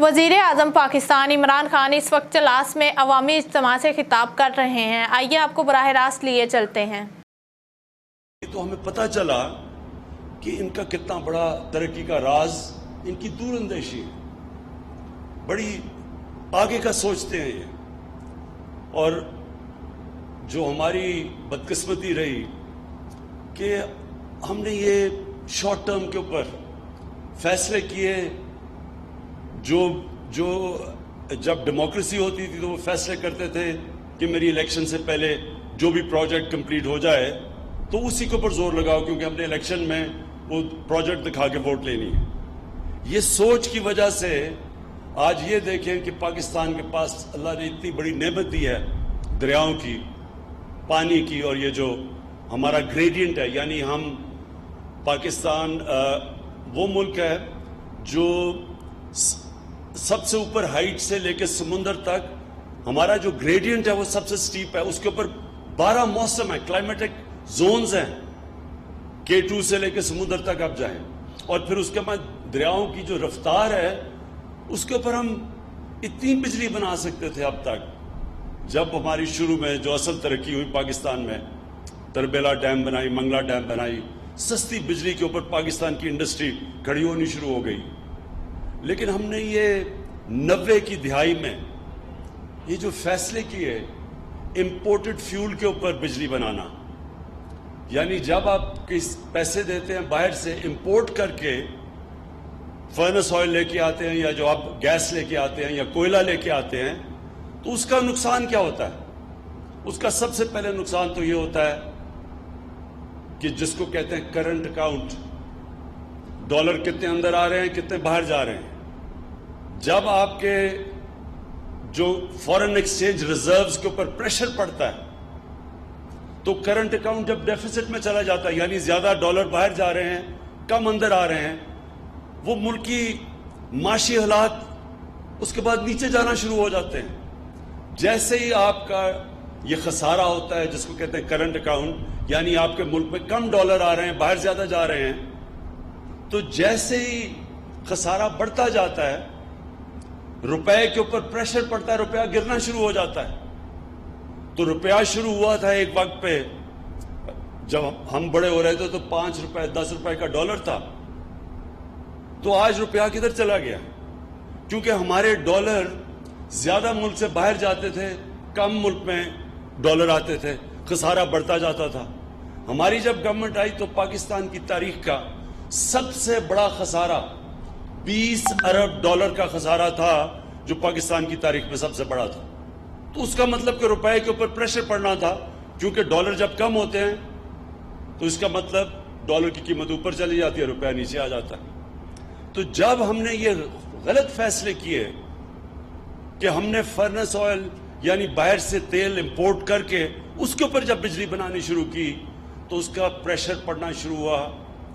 وزیر اعظم پاکستان عمران خان اس وقت چلاس میں عوامی اجتماع سے خطاب کر رہے ہیں. آئیے آپ کو براہ راست لیے چلتے ہیں. تو ہمیں پتہ چلا کہ ان کا کتنا بڑا ترقی کا راز ان کی دور اندیشی ہے. بڑی آگے کا سوچتے ہیں یہ. اور جو ہماری بدقسمتی رہی کہ ہم نے یہ شارٹ ٹرم کے اوپر فیصلے کیے جو جب ڈیموکریسی ہوتی تھی تو وہ فیصلے کرتے تھے کہ میری الیکشن سے پہلے جو بھی پروجیکٹ کمپلیٹ ہو جائے تو اسی کے اوپر زور لگاؤ کیونکہ ہم نے الیکشن میں وہ پروجیکٹ دکھا کے ووٹ لینی ہے. یہ سوچ کی وجہ سے آج یہ دیکھیں کہ پاکستان کے پاس اللہ نے اتنی بڑی نعمت دی ہے دریاؤں کی, پانی کی, اور یہ جو ہمارا گریڈینٹ ہے, یعنی ہم پاکستان وہ ملک ہے جو سب سے اوپر ہائٹ سے لے کے سمندر تک ہمارا جو گریڈینٹ ہے وہ سب سے سٹیپ ہے. اس کے اوپر 12 موسم ہیں, کلائمیٹک زونز ہیں, K2 سے لے کے سمندر تک آپ جائیں. اور پھر اس کے بعد دریاؤں کی جو رفتار ہے اس کے اوپر ہم اتنی بجلی بنا سکتے تھے اب تک. جب ہماری شروع میں جو اصل ترقی ہوئی پاکستان میں, تربیلا ڈیم بنائی, منگلا ڈیم بنائی, سستی بجلی کے اوپر پاکستان کی انڈسٹری کھڑی ہونی شروع ہو گئی. لیکن ہم نے یہ 90 کی دہائی میں یہ جو فیصلے کیے امپورٹڈ فیول کے اوپر بجلی بنانا, یعنی جب آپ پیسے دیتے ہیں باہر سے امپورٹ کر کے فرنس آئل لے کے آتے ہیں یا جو آپ گیس لے کے آتے ہیں یا کوئلہ لے کے آتے ہیں, تو اس کا نقصان کیا ہوتا ہے؟ اس کا سب سے پہلے نقصان تو یہ ہوتا ہے کہ جس کو کہتے ہیں کرنٹ اکاؤنٹ, ڈالر کتنے اندر آ رہے ہیں کتنے باہر جا رہے ہیں. جب آپ کے جو فورن ایکسچینج ریزروز کے اوپر پریشر پڑتا ہے تو کرنٹ اکاؤنٹ جب ڈیفیسٹ میں چلا جاتا ہے, یعنی زیادہ ڈالر باہر جا رہے ہیں کم اندر آ رہے ہیں, وہ ملک کی معاشی حالات اس کے بعد نیچے جانا شروع ہو جاتے ہیں. جیسے ہی آپ کا یہ خسارہ ہوتا ہے جس کو کہتے ہیں کرنٹ اکاؤنٹ, یعنی آپ کے ملک میں کم ڈالر آ رہے ہیں باہر زیادہ جا رہے ہیں, تو جیسے ہی خسارہ بڑھتا جاتا ہے روپے کے اوپر پریشر پڑتا ہے, روپیہ گرنا شروع ہو جاتا ہے. تو روپیہ شروع ہوا تھا ایک وقت پہ جب ہم بڑے ہو رہے تھے تو 5 روپے 10 روپے کا ڈالر تھا, تو آج روپیہ کدھر چلا گیا؟ کیونکہ ہمارے ڈالر زیادہ ملک سے باہر جاتے تھے, کم ملک میں ڈالر آتے تھے, خسارہ بڑھتا جاتا تھا. ہماری جب گورنمنٹ آئی تو پاکستان کی تاریخ کا سب سے بڑا خسارہ 20 ارب ڈالر کا خسارہ تھا جو پاکستان کی تاریخ میں سب سے بڑا تھا. تو اس کا مطلب کہ روپے کے اوپر پریشر پڑنا تھا, کیونکہ ڈالر جب کم ہوتے ہیں تو اس کا مطلب ڈالر کی قیمت اوپر چلی جاتی ہے, روپیہ نیچے آ جاتا ہے. تو جب ہم نے یہ غلط فیصلے کیے کہ ہم نے فرنس آئل یعنی باہر سے تیل امپورٹ کر کے اس کے اوپر جب بجلی بنانی شروع کی تو اس کا پریشر پڑنا شروع ہوا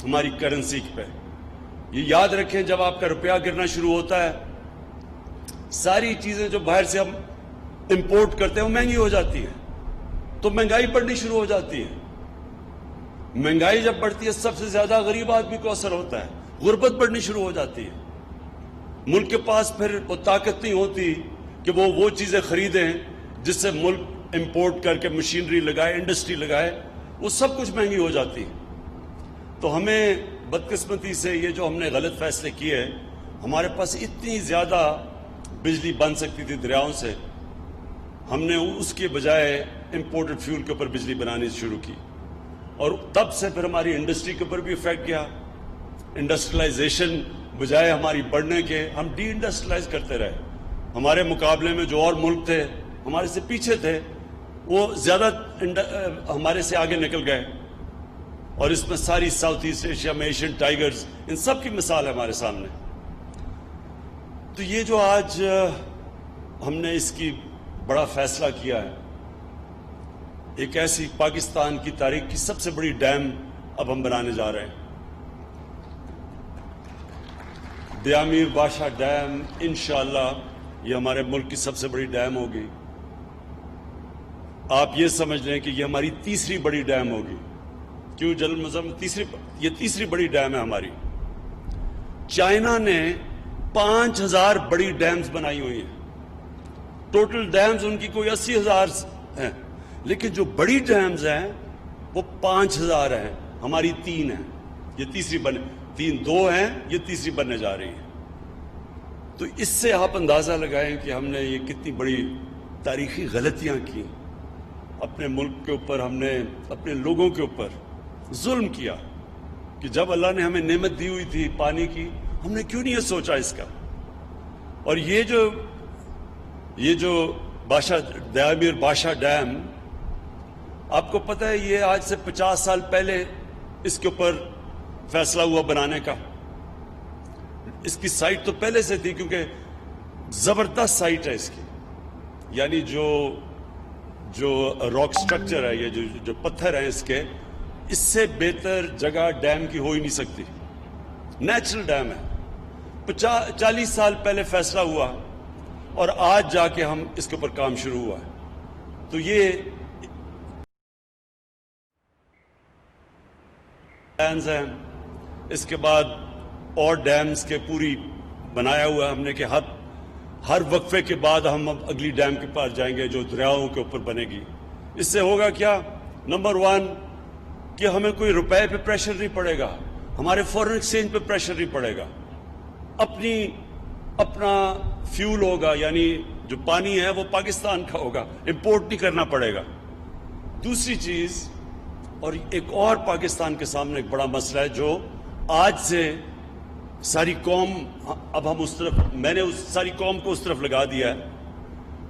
ہماری کرنسی پہ. یہ یاد رکھیں, جب آپ کا روپیہ گرنا شروع ہوتا ہے ساری چیزیں جو باہر سے ہم امپورٹ کرتے ہیں وہ مہنگی ہو جاتی ہیں, تو مہنگائی بڑھنی شروع ہو جاتی ہے. مہنگائی جب بڑھتی ہے سب سے زیادہ غریب آدمی کو اثر ہوتا ہے, غربت بڑھنی شروع ہو جاتی ہے. ملک کے پاس پھر وہ طاقت نہیں ہوتی کہ وہ چیزیں خریدیں جس سے ملک امپورٹ کر کے مشینری لگائے, انڈسٹری لگائے, وہ سب کچھ مہنگی ہو جاتی ہے. تو ہمیں بدقسمتی سے یہ جو ہم نے غلط فیصلے کیے, ہمارے پاس اتنی زیادہ بجلی بن سکتی تھی دریاؤں سے, ہم نے اس کے بجائے امپورٹڈ فیول کے اوپر بجلی بنانی شروع کی. اور تب سے پھر ہماری انڈسٹری کے اوپر بھی افیکٹ کیا. انڈسٹریلائزیشن بجائے ہماری بڑھنے کے ہم ڈی انڈسٹریلائز کرتے رہے. ہمارے مقابلے میں جو اور ملک تھے ہمارے سے پیچھے تھے وہ زیادہ ہمارے سے آگے نکل گئے, اور اس میں ساری ساؤتھ ایسٹ ایشیا میں ایشین ٹائیگرز ان سب کی مثال ہے ہمارے سامنے. تو یہ جو آج ہم نے اس کی بڑا فیصلہ کیا ہے, ایک ایسی پاکستان کی تاریخ کی سب سے بڑی ڈیم اب ہم بنانے جا رہے ہیں. دیامیر بادشاہ ڈیم انشاءاللہ یہ ہمارے ملک کی سب سے بڑی ڈیم ہوگی. آپ یہ سمجھ لیں کہ یہ ہماری تیسری بڑی ڈیم ہوگی. کیوں جنرل مظہر؟ یہ تیسری بڑی ڈیم ہے ہماری. چائنا نے 5,000 بڑی ڈیمز بنائی ہوئی ہیں. ٹوٹل ڈیمز ان کی کوئی 80,000 ہیں, لیکن جو بڑی ڈیمز ہیں وہ 5,000 ہیں. ہماری 3 ہیں, یہ تیسری دو ہیں, یہ تیسری بننے جا رہی ہیں. تو اس سے آپ اندازہ لگائیں کہ ہم نے یہ کتنی بڑی تاریخی غلطیاں کی. اپنے ملک کے اوپر ہم نے اپنے لوگوں کے اوپر ظلم کیا کہ جب اللہ نے ہمیں نعمت دی ہوئی تھی پانی کی, ہم نے کیوں نہیں یہ سوچا اس کا. اور یہ جو دیامیر باشا ڈیم, آپ کو پتہ ہے یہ آج سے 50 سال پہلے اس کے اوپر فیصلہ ہوا بنانے کا. اس کی سائٹ تو پہلے سے تھی کیونکہ زبردست سائٹ ہے اس کی, یعنی جو راک سٹرکچر ہے, یہ جو پتھر ہیں اس کے, اس سے بہتر جگہ ڈیم کی ہو ہی نہیں سکتی. نیچرل ڈیم ہے. 40 سال پہلے فیصلہ ہوا اور آج جا کے ہم اس کے اوپر کام شروع ہوا ہے. تو یہ ڈیمز ہیں. اس کے بعد اور ڈیمز کے پوری بنایا ہوا ہے ہم نے کہ ہر وقفے کے بعد ہم اب اگلی ڈیم کے پاس جائیں گے جو دریاؤں کے اوپر بنے گی. اس سے ہوگا کیا؟ نمبر 1 کہ ہمیں کوئی روپے پہ پریشر نہیں پڑے گا, ہمارے فورن ایکسچینج پہ پریشر نہیں پڑے گا. اپنا فیول ہوگا, یعنی جو پانی ہے وہ پاکستان کا ہوگا, امپورٹ نہیں کرنا پڑے گا. دوسری چیز, اور ایک اور پاکستان کے سامنے ایک بڑا مسئلہ ہے جو آج سے ساری قوم, اب ہم اس طرف, میں نے ساری قوم کو اس طرف لگا دیا ہے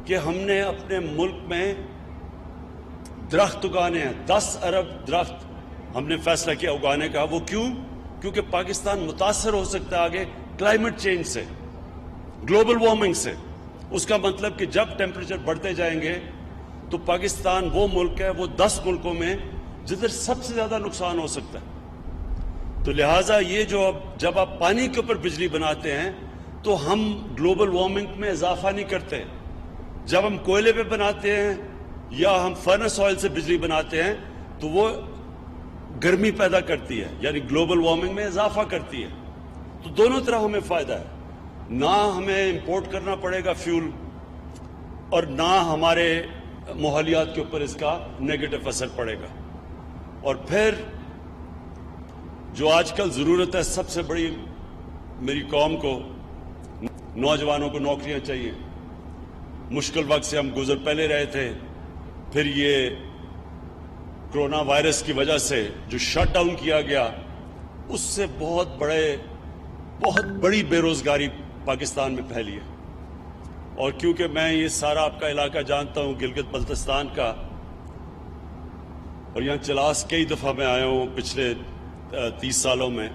کہ ہم نے اپنے ملک میں درخت اگانے ہیں. 10 ارب درخت ہم نے فیصلہ کیا اگانے کا. وہ کیوں؟ کیونکہ پاکستان متاثر ہو سکتا ہے آگے کلائمیٹ چینج سے, گلوبل وارمنگ سے. اس کا مطلب کہ جب ٹیمپریچر بڑھتے جائیں گے تو پاکستان وہ ملک ہے, وہ 10 ملکوں میں جدھر سب سے زیادہ نقصان ہو سکتا ہے. تو لہٰذا یہ جب آپ پانی کے اوپر بجلی بناتے ہیں تو ہم گلوبل وارمنگ میں اضافہ نہیں کرتے. جب ہم کوئلے پہ بناتے ہیں یا ہم فرنس آئل سے بجلی بناتے ہیں تو وہ گرمی پیدا کرتی ہے, یعنی گلوبل وارمنگ میں اضافہ کرتی ہے. تو دونوں طرح ہمیں فائدہ ہے. نہ ہمیں امپورٹ کرنا پڑے گا فیول, اور نہ ہمارے ماحولیات کے اوپر اس کا نیگیٹو اثر پڑے گا. اور پھر جو آج کل ضرورت ہے سب سے بڑی, میری قوم کو, نوجوانوں کو نوکریاں چاہیے. مشکل وقت سے ہم گزر پہلے رہے تھے, پھر یہ کرونا وائرس کی وجہ سے جو شٹ ڈاؤن کیا گیا اس سے بہت بڑی بے روزگاری پاکستان میں پھیلی ہے. اور کیونکہ میں یہ سارا آپ کا علاقہ جانتا ہوں, گلگت بلتستان کا, اور یہاں چلاس کئی دفعہ میں آیا ہوں پچھلے 30 سالوں میں,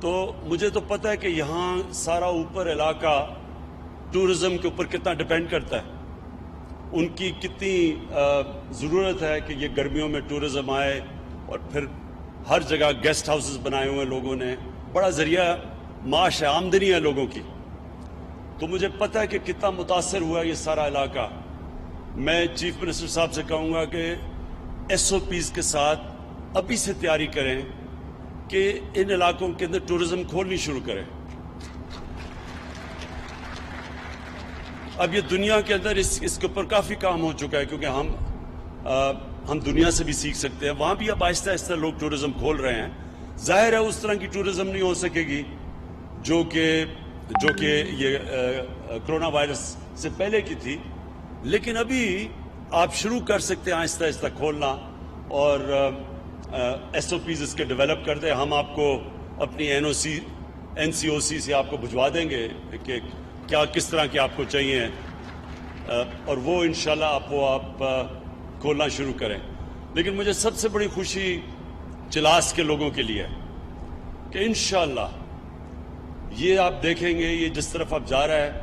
تو مجھے تو پتہ ہے کہ یہاں سارا اوپر علاقہ ٹورزم کے اوپر کتنا ڈیپینڈ کرتا ہے. ان کی کتنی ضرورت ہے کہ یہ گرمیوں میں ٹورزم آئے, اور پھر ہر جگہ گیسٹ ہاؤسز بنائے ہوئے ہیں لوگوں نے, بڑا ذریعہ معاش ہے, آمدنی ہے لوگوں کی. تو مجھے پتہ ہے کہ کتنا متاثر ہوا یہ سارا علاقہ. میں چیف منسٹر صاحب سے کہوں گا کہ SOPs کے ساتھ ابھی سے تیاری کریں کہ ان علاقوں کے اندر ٹورزم کھولنی شروع کریں. اب یہ دنیا کے اندر اس کے اوپر کافی کام ہو چکا ہے, کیونکہ ہم دنیا سے بھی سیکھ سکتے ہیں. وہاں بھی اب آہستہ آہستہ لوگ ٹورزم کھول رہے ہیں. ظاہر ہے اس طرح کی ٹورزم نہیں ہو سکے گی جو کہ یہ کرونا وائرس سے پہلے کی تھی, لیکن ابھی آپ شروع کر سکتے ہیں آہستہ آہستہ کھولنا, اور SOPs اس کے ڈیولپ کر دیں. ہم آپ کو اپنی NCOC سے آپ کو بھجوا دیں گے کہ کس طرح کے آپ کو چاہیے, اور وہ انشاءاللہ آپ کھولنا شروع کریں. لیکن مجھے سب سے بڑی خوشی چلاس کے لوگوں کے لیے کہ انشاءاللہ یہ آپ دیکھیں گے, یہ جس طرف اب جا رہا ہے,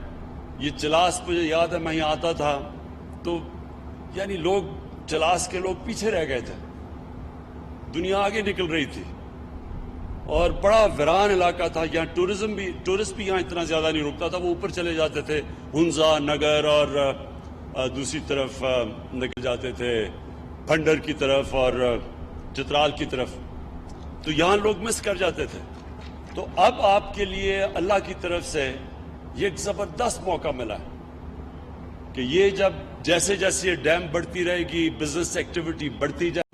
یہ چلاس مجھے یاد ہے میں یہاں آتا تھا تو یعنی چلاس کے لوگ پیچھے رہ گئے تھے, دنیا آگے نکل رہی تھی, اور بڑا ویران علاقہ تھا. یہاں ٹورسٹ بھی یہاں اتنا زیادہ نہیں رکتا تھا, وہ اوپر چلے جاتے تھے ہنزا نگر اور دوسری طرف نکل جاتے تھے پھنڈر کی طرف اور چترال کی طرف. تو یہاں لوگ مس کر جاتے تھے. تو اب آپ کے لیے اللہ کی طرف سے یہ ایک زبردست موقع ملا ہے کہ یہ جب جیسے جیسے یہ ڈیم بڑھتی رہے گی، بزنس ایکٹیویٹی بڑھتی جائے